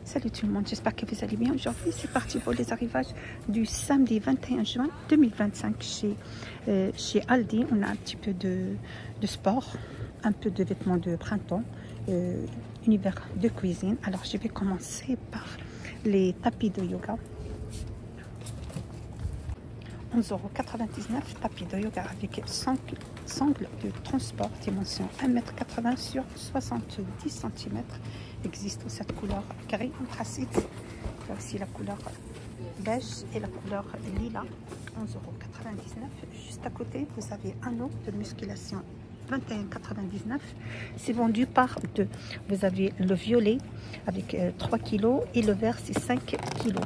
Salut tout le monde, j'espère que vous allez bien. Aujourd'hui, c'est parti pour les arrivages du samedi 21 juin 2025 chez Aldi. On a un petit peu de sport, un peu de vêtements de printemps, univers de cuisine. Alors, je vais commencer par les tapis de yoga. 11,99 €, tapis de yoga avec sangle de transport, dimension 1,80 m sur 70 cm. Existe cette couleur carré anthracite. Il y a aussi la couleur beige et la couleur lilas. 11,99 €. Juste à côté, vous avez un eau de musculation 21,99 €. C'est vendu par deux. Vous avez le violet avec 3 kg et le vert c'est 5 kg.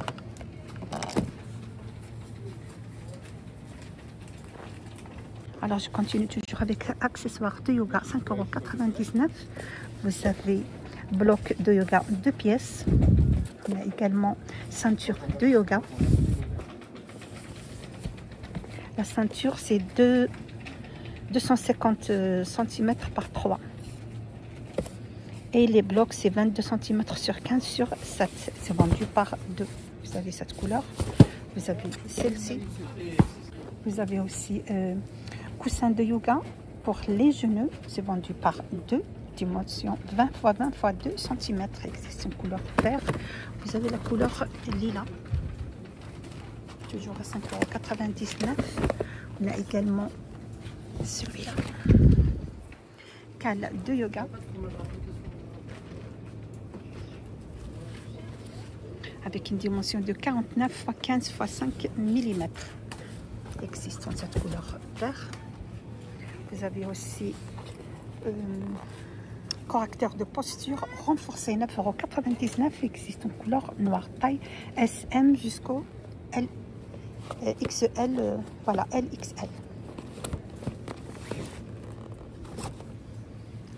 Alors, je continue toujours avec accessoires de yoga, 5,99 €. Vous avez bloc de yoga 2 pièces. On a également ceinture de yoga. La ceinture, c'est 250 cm par 3. Et les blocs, c'est 22 cm sur 15 sur 7. C'est vendu par 2. Vous avez cette couleur. Vous avez celle-ci. Vous avez aussi coussin de yoga pour les genoux, c'est vendu par 2, dimension 20 x 20 x 2 cm. C'est une couleur vert. Vous avez la couleur lilas, toujours à 5,99 €. On a également celui-là, cale de yoga avec une dimension de 49 x 15 x 5 mm. Existe en cette couleur vert. Vous avez aussi correcteur de posture renforcé, 9,99 €. Existe en couleur noire, taille SM jusqu'au XL, voilà, LXL.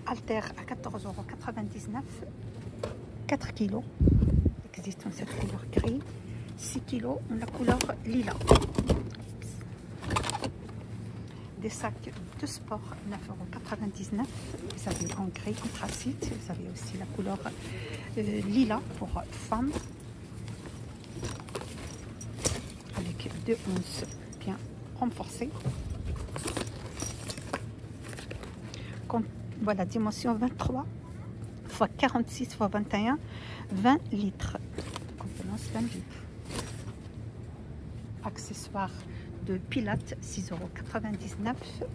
Halter à 14,99 €, 4 kg. Existe en cette couleur gris, 6 kg en la couleur lilas. Des sacs de sport, 9,99 €. Vous avez en gris anthracite. Vous avez aussi la couleur lilas pour femmes. Avec 2 onces bien renforcées. Voilà, dimension 23 x 46 x 21, 20 litres. Contenance 20 litres. Accessoires de pilates, 6,99 €.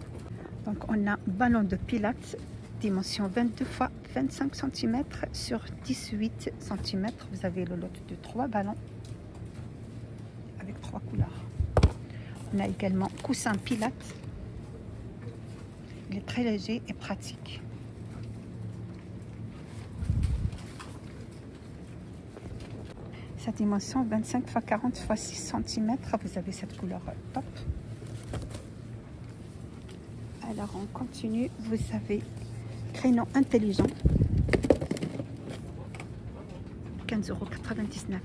Donc on a ballon de pilates, dimension 22 x 25 cm sur 18 cm. Vous avez le lot de 3 ballons avec 3 couleurs. On a également coussin pilates. Il est très léger et pratique. Sa dimension 25 x 40 x 6 cm. Vous avez cette couleur top. Alors on continue. Vous avez créneau intelligent, 15,99 €.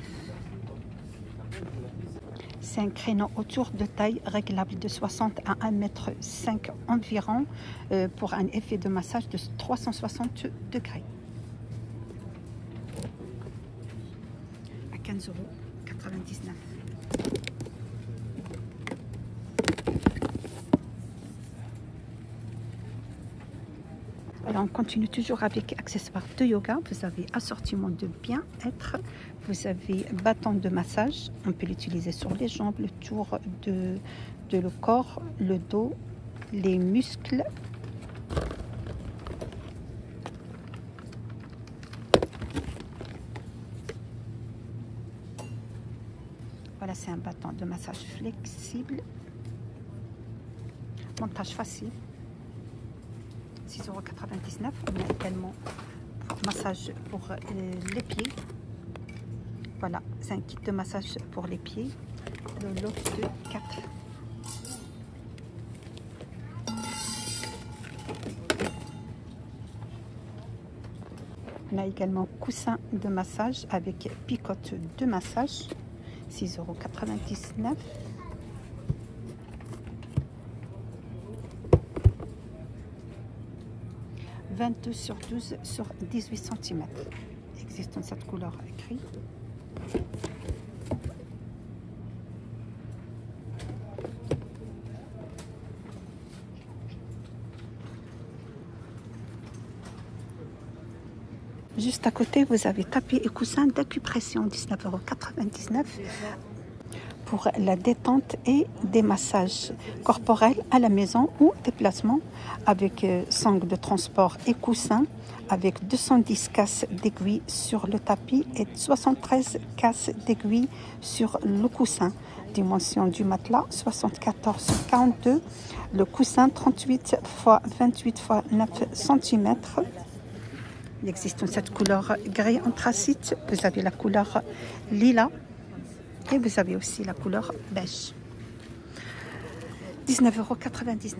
C'est un créneau autour de taille réglable de 60 à 1,5 m environ pour un effet de massage de 360 degrés. 15,99 €. Alors on continue toujours avec accessoires de yoga. Vous avez assortiment de bien-être. Vous avez bâton de massage. On peut l'utiliser sur les jambes, le tour de le corps, le dos, les muscles. Voilà, c'est un bâton de massage flexible. Montage facile. 6,99 €. On a également massage pour les pieds. Voilà, c'est un kit de massage pour les pieds. Le lot de 4. On a également coussin de massage avec picote de massage. 6,99 €. 22 sur 12 sur 18 cm. existe en cette couleur gris. Juste à côté, vous avez tapis et coussins d'acupression, 19,99 € pour la détente et des massages corporels à la maison ou déplacement avec sangle de transport et coussins avec 210 casses d'aiguilles sur le tapis et 73 casses d'aiguilles sur le coussin. Dimension du matelas 74 sur 42, le coussin 38 x 28 x 9 cm. Il existe cette couleur gris anthracite, vous avez la couleur lilas et vous avez aussi la couleur beige. 19,99 €.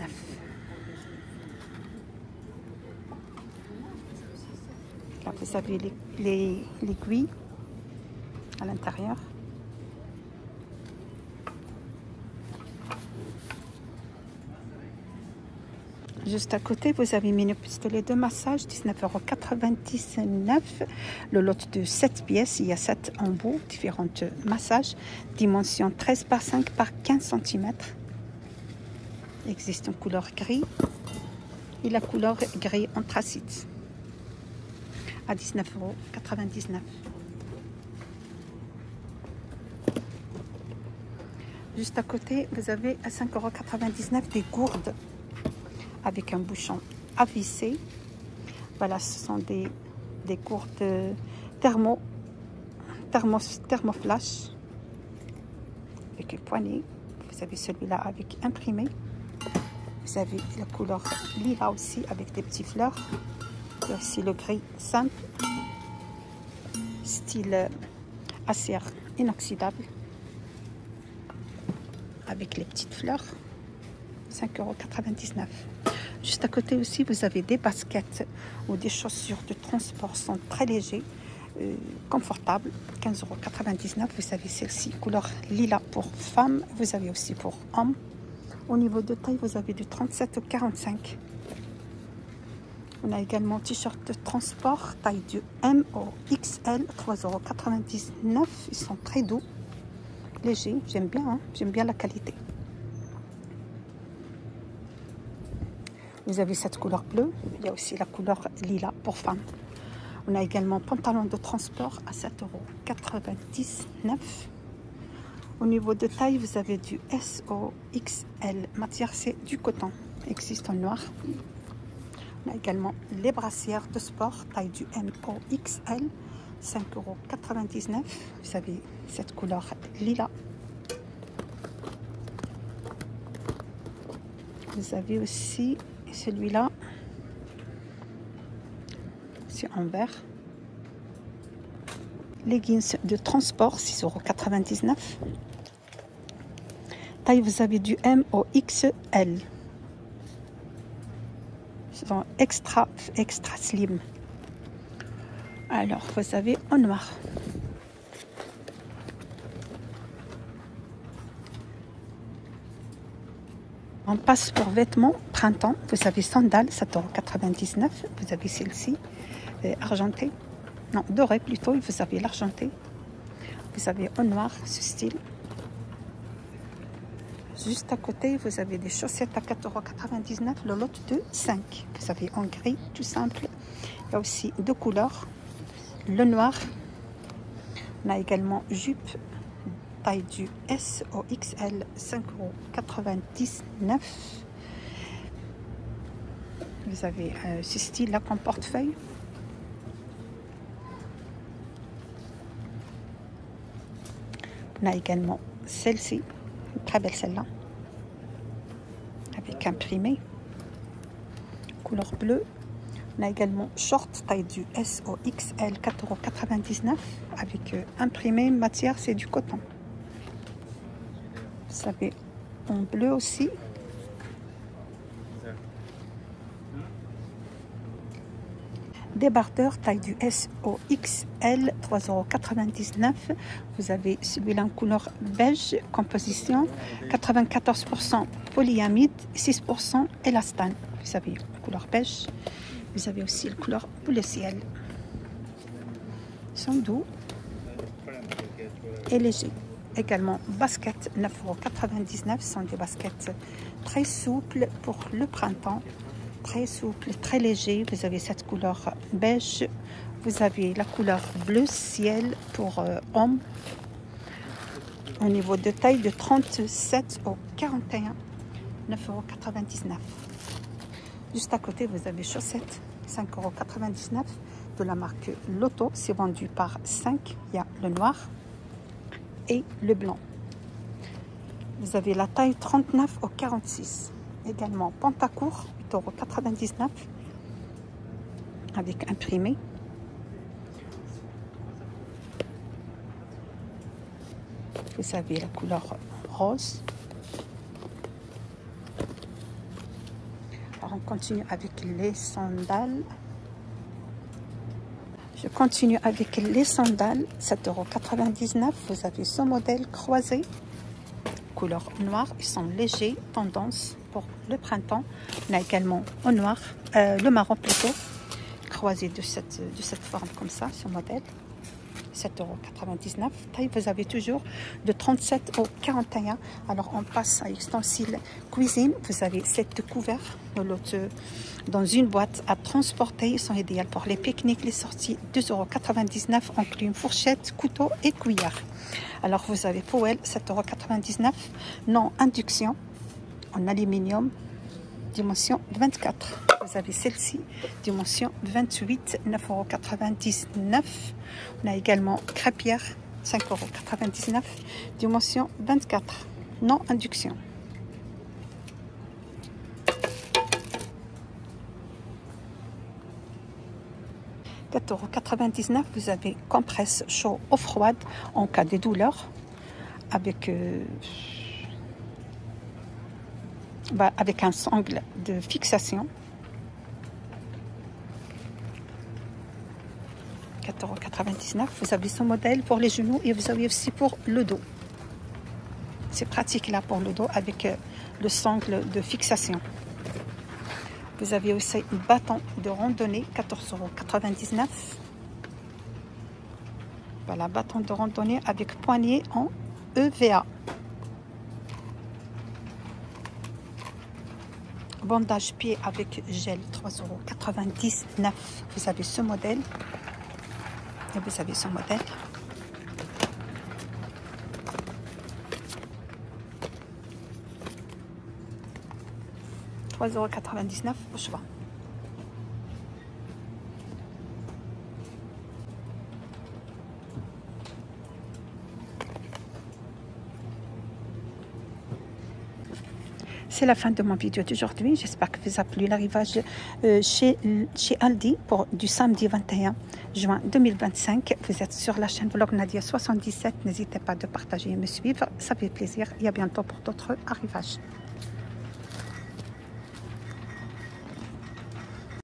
Là, vous avez l'aiguille à l'intérieur. Juste à côté, vous avez mini pistolet de massage, 19,99 €. Le lot de 7 pièces, il y a 7 embouts, différents massages. Dimension 13 par 5 par 15 cm. Il existe une couleur gris et la couleur gris anthracite à 19,99 €. Juste à côté, vous avez à 5,99 € des gourdes avec un bouchon à visser. Voilà, ce sont des gourdes thermoflash avec une poignée. Vous avez celui-là avec imprimé. Vous avez la couleur lilas aussi avec des petites fleurs. Il y a aussi le gris simple, style acier inoxydable avec les petites fleurs. 5,99 €. Juste à côté aussi, vous avez des baskets ou des chaussures de transport, sont très légers, confortables. 15,99 €. Vous avez celle-ci, couleur lilas pour femmes. Vous avez aussi pour hommes. Au niveau de taille, vous avez du 37 au 45. On a également t-shirt de transport, taille du M au XL, 3,99 €. Ils sont très doux, légers. J'aime bien, hein? J'aime bien la qualité. Vous avez cette couleur bleue. Il y a aussi la couleur lilas pour femmes. On a également pantalon de transport à 7,99 €. Au niveau de taille, vous avez du S au XL. Matière, c'est du coton. Existe en noir. On a également les brassières de sport, taille du M au XL. 5,99 €. Vous avez cette couleur lilas. Vous avez aussi celui-là, c'est en vert. Leggings de transport, 6,99 €. Taille, vous avez du M au XL. Ils sont extra slim. Alors, vous avez en noir. On passe pour vêtements printemps. Vous avez sandales, 7,99 €. Vous avez celle-ci, argentée. Non, dorée plutôt. Vous avez l'argenté. Vous avez en noir ce style. Juste à côté, vous avez des chaussettes à 4,99 €. Le lot de 5. Vous avez en gris, tout simple. Il y a aussi deux couleurs. Le noir. On a également jupe. Taille du S au XL, 5,99 €. Vous avez ce style-là comme portefeuille. On a également celle-ci, très belle celle-là, avec imprimé, couleur bleue. On a également short, taille du S au XL, 4,99 € avec imprimé, matière, c'est du coton. Vous avez en bleu aussi. Débardeur, taille du S au XL, 3,99 €. Vous avez celui-là en couleur beige, composition 94% polyamide, 6% élastane. Vous avez en couleur beige. Vous avez aussi la couleur bleu ciel. sont doux et légers. Également, baskets 9,99 €, sont des baskets très souples pour le printemps, très souples, très légers. Vous avez cette couleur beige, vous avez la couleur bleu ciel pour hommes, au niveau de taille de 37 au 41, 9,99 €. Juste à côté, vous avez chaussettes, 5,99 € de la marque Lotto. C'est vendu par 5. Il y a le noir et le blanc. Vous avez la taille 39 au 46. Également pantacourt, 8,99 € avec imprimé. Vous avez la couleur rose. Alors on continue avec les sandales. Je continue avec les sandales, 7,99 €. Vous avez ce modèle croisé, couleur noire. Ils sont légers, tendance pour le printemps. On a également au noir, le marron plutôt, croisé de cette forme comme ça, ce modèle. 7,99 €. Taille, vous avez toujours de 37 au 41. Alors on passe à ustensiles cuisine. Vous avez 7 couverts dans une boîte à transporter. Ils sont idéaux pour les pique-niques, les sorties. 2,99 €, inclut une fourchette, couteau et cuillère. Alors vous avez poêle, 7,99 €, non induction, en aluminium, dimension 24. Vous avez celle-ci, dimension 28, 9,99 €. On a également crêpière, 5,99 €, dimension 24, non induction. « 4,99 €, vous avez compresse chaud ou froide en cas de douleur avec un sangle de fixation. 4,99 €. Vous avez ce modèle pour les genoux et vous avez aussi pour le dos. C'est pratique là pour le dos avec le sangle de fixation. Vous avez aussi un bâton de randonnée, 14,99 €. Voilà, bâton de randonnée avec poignée en EVA. Bandage pied avec gel, 3,99 €. Vous avez ce modèle. Et vous avez ce modèle. €3,99 € au choix. C'est la fin de mon vidéo d'aujourd'hui. J'espère que vous a plu l'arrivage chez Aldi pour du samedi 21 juin 2025. Vous êtes sur la chaîne Vlog Nadia 77. N'hésitez pas de partager et me suivre. Ça fait plaisir et à bientôt pour d'autres arrivages.